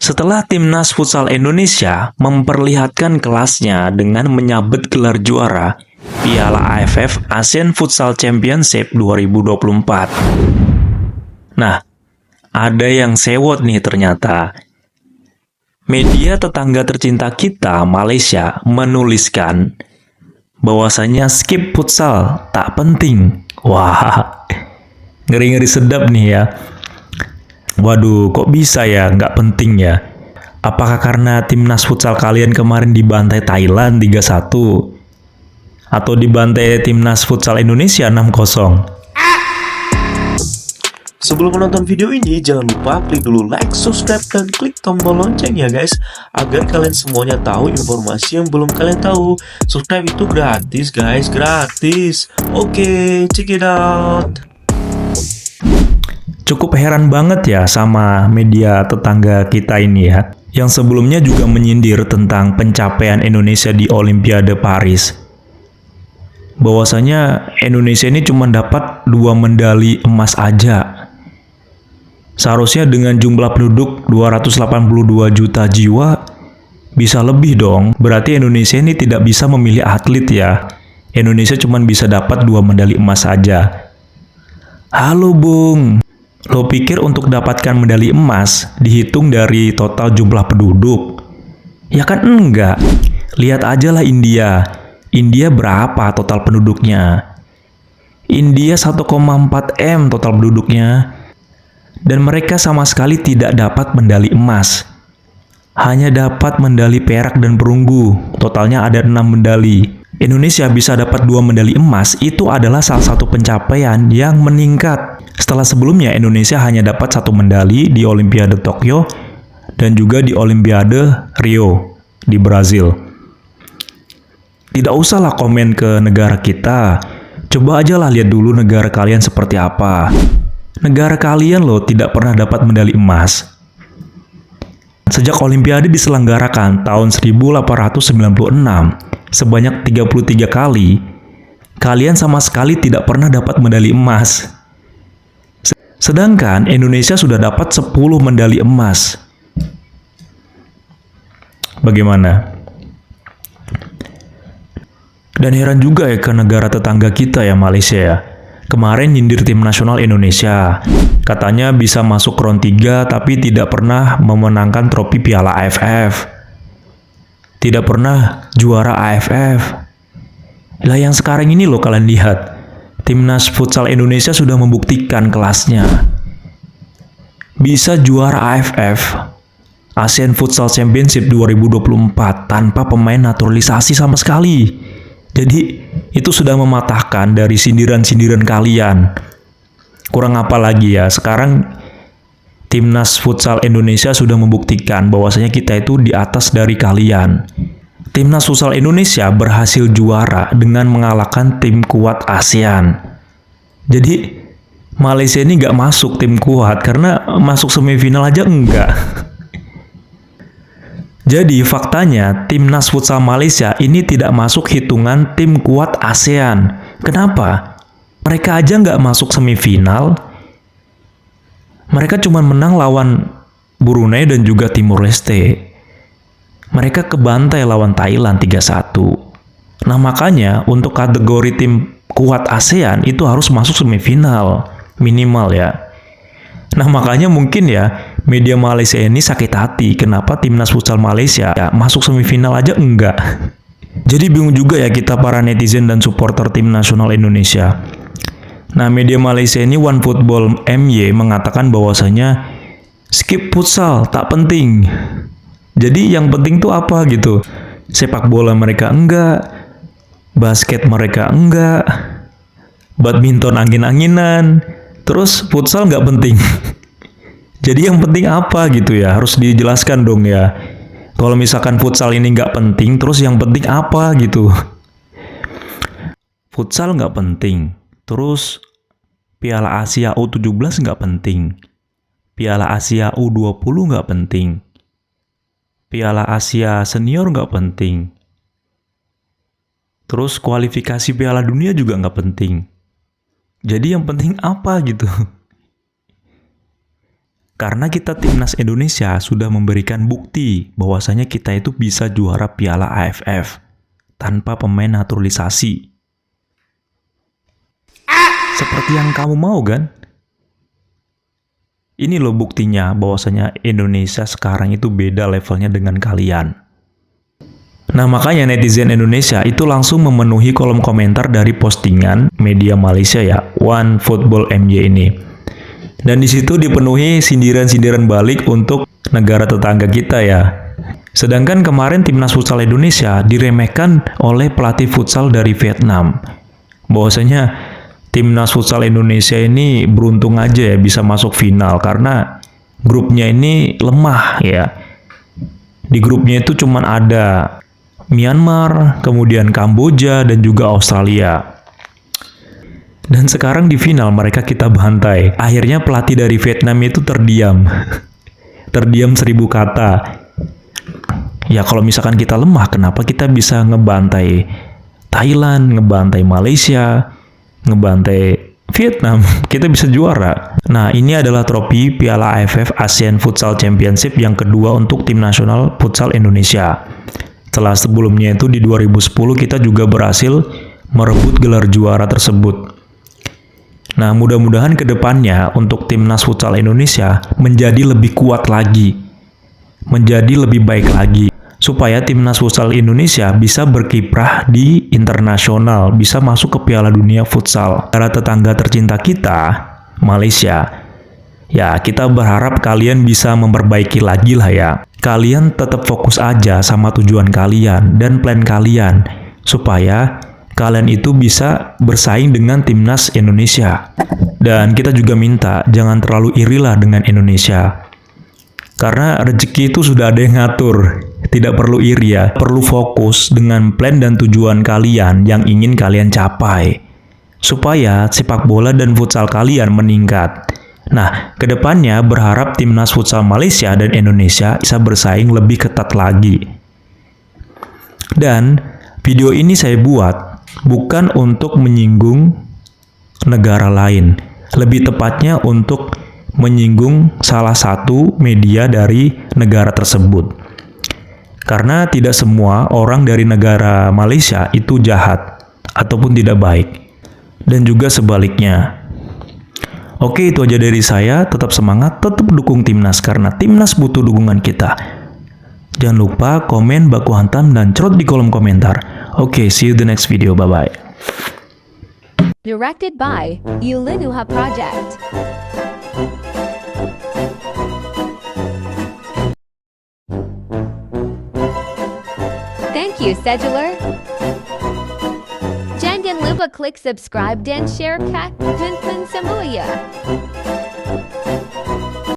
Setelah timnas futsal Indonesia memperlihatkan kelasnya dengan menyabet gelar juara Piala AFF Asian Futsal Championship 2024. Nah, ada yang sewot nih ternyata. Media tetangga tercinta kita, Malaysia, menuliskan bahwasanya skip futsal tak penting. Wah, ngeri-ngeri sedap nih ya. Waduh, kok bisa ya nggak penting ya? Apakah karena timnas futsal kalian kemarin dibantai Thailand 3-1? Atau dibantai timnas futsal Indonesia 6-0? Sebelum menonton video ini, jangan lupa klik dulu like, subscribe, dan klik tombol lonceng ya guys, agar kalian semuanya tahu informasi yang belum kalian tahu. Subscribe itu gratis guys, gratis. Oke, check it out. Cukup heran banget ya sama media tetangga kita ini ya, yang sebelumnya juga menyindir tentang pencapaian Indonesia di Olimpiade Paris. Bahwasanya Indonesia ini cuma dapat 2 medali emas aja. Seharusnya dengan jumlah penduduk 282 juta jiwa, bisa lebih dong. Berarti Indonesia ini tidak bisa memilih atlet ya. Indonesia cuma bisa dapat 2 medali emas saja. Halo Bung, lo pikir untuk dapatkan medali emas dihitung dari total jumlah penduduk? Ya kan enggak. Lihat aja lah India. India berapa total penduduknya? India 1,4 M total penduduknya. Dan mereka sama sekali tidak dapat medali emas. Hanya dapat medali perak dan perunggu. Totalnya ada 6 medali. Indonesia bisa dapat 2 medali emas, itu adalah salah satu pencapaian yang meningkat. Setelah sebelumnya Indonesia hanya dapat 1 medali di Olimpiade Tokyo dan juga di Olimpiade Rio di Brazil. Tidak usahlah komen ke negara kita. Coba aja lah lihat dulu negara kalian seperti apa. Negara kalian loh tidak pernah dapat medali emas. Sejak Olimpiade diselenggarakan tahun 1896, sebanyak 33 kali, kalian sama sekali tidak pernah dapat medali emas. Sedangkan Indonesia sudah dapat 10 medali emas. Bagaimana? Dan heran juga ya ke negara tetangga kita ya, Malaysia ya. Kemarin nyindir tim nasional Indonesia. Katanya bisa masuk round 3 tapi tidak pernah memenangkan trofi Piala AFF. Tidak pernah juara AFF. Lah yang sekarang ini loh kalian lihat. Timnas futsal Indonesia sudah membuktikan kelasnya. Bisa juara AFF, Asian Futsal Championship 2024 tanpa pemain naturalisasi sama sekali. Jadi itu sudah mematahkan dari sindiran-sindiran kalian. Kurang apa lagi ya, sekarang Timnas Futsal Indonesia sudah membuktikan bahwasanya kita itu di atas dari kalian. Timnas Futsal Indonesia berhasil juara dengan mengalahkan tim kuat ASEAN. Jadi Malaysia ini nggak masuk tim kuat karena masuk semifinal aja enggak. Jadi faktanya Timnas Futsal Malaysia ini tidak masuk hitungan tim kuat ASEAN. Kenapa? Mereka aja nggak masuk semifinal. Mereka cuma menang lawan Brunei dan juga Timor Leste. Mereka kebantai lawan Thailand 3-1. Nah makanya untuk kategori tim kuat ASEAN itu harus masuk semifinal. Minimal ya. Nah makanya mungkin ya media Malaysia ini sakit hati kenapa Timnas Futsal Malaysia ya, masuk semifinal aja enggak. Jadi bingung juga ya kita para netizen dan supporter tim nasional Indonesia. Nah media Malaysia ini One Football MY mengatakan bahwasanya skip futsal tak penting. Jadi yang penting tuh apa gitu? Sepak bola mereka enggak, basket mereka enggak, badminton angin-anginan, terus futsal nggak penting. Jadi yang penting apa gitu ya, harus dijelaskan dong ya. Kalau misalkan futsal ini nggak penting, terus yang penting apa gitu. Futsal nggak penting, terus Piala Asia U17 nggak penting. Piala Asia U20 nggak penting. Piala Asia Senior nggak penting. Terus kualifikasi Piala Dunia juga nggak penting. Jadi yang penting apa gitu? Karena kita timnas Indonesia sudah memberikan bukti bahwasanya kita itu bisa juara Piala AFF tanpa pemain naturalisasi. Seperti yang kamu mau kan? Ini loh buktinya bahwasanya Indonesia sekarang itu beda levelnya dengan kalian. Nah, makanya netizen Indonesia itu langsung memenuhi kolom komentar dari postingan media Malaysia ya, One Football MY ini. Dan di situ dipenuhi sindiran-sindiran balik untuk negara tetangga kita ya. Sedangkan kemarin timnas futsal Indonesia diremehkan oleh pelatih futsal dari Vietnam. Bahwasanya timnas futsal Indonesia ini beruntung aja ya bisa masuk final karena grupnya ini lemah ya. Di grupnya itu cuman ada Myanmar, kemudian Kamboja dan juga Australia. Dan sekarang di final mereka kita bantai. Akhirnya pelatih dari Vietnam itu terdiam. Terdiam 1000 kata. Ya kalau misalkan kita lemah, kenapa kita bisa ngebantai Thailand, ngebantai Malaysia, ngebantai Vietnam? Kita bisa juara. Nah, ini adalah trofi Piala AFF ASEAN Futsal Championship yang kedua untuk tim nasional futsal Indonesia. Setelah sebelumnya itu di 2010 kita juga berhasil merebut gelar juara tersebut. Nah, mudah-mudahan ke depannya untuk timnas futsal Indonesia menjadi lebih kuat lagi, menjadi lebih baik lagi, supaya timnas futsal Indonesia bisa berkiprah di internasional, bisa masuk ke Piala Dunia Futsal. Negara tetangga tercinta kita, Malaysia, ya kita berharap kalian bisa memperbaiki lagi lah ya. Kalian tetap fokus aja sama tujuan kalian dan plan kalian, supaya kalian itu bisa bersaing dengan timnas Indonesia. Dan kita juga minta jangan terlalu irilah dengan Indonesia. Karena rezeki itu sudah ada yang ngatur. Tidak perlu iri ya. Perlu fokus dengan plan dan tujuan kalian yang ingin kalian capai. Supaya sepak bola dan futsal kalian meningkat. Nah, kedepannya berharap timnas futsal Malaysia dan Indonesia bisa bersaing lebih ketat lagi. Dan video ini saya buat bukan untuk menyinggung negara lain, lebih tepatnya untuk menyinggung salah satu media dari negara tersebut. Karena tidak semua orang dari negara Malaysia itu jahat ataupun tidak baik, dan juga sebaliknya. Oke, itu aja dari saya. Tetap semangat, tetap dukung timnas karena timnas butuh dukungan kita. Jangan lupa komen, baku hantam, dan cerot di kolom komentar. Oke, see you the next video. Bye-bye. Directed by Yulinuha Project. Thank you, Sedular. Jangan lupa klik subscribe dan share kat Dunsan Samuya.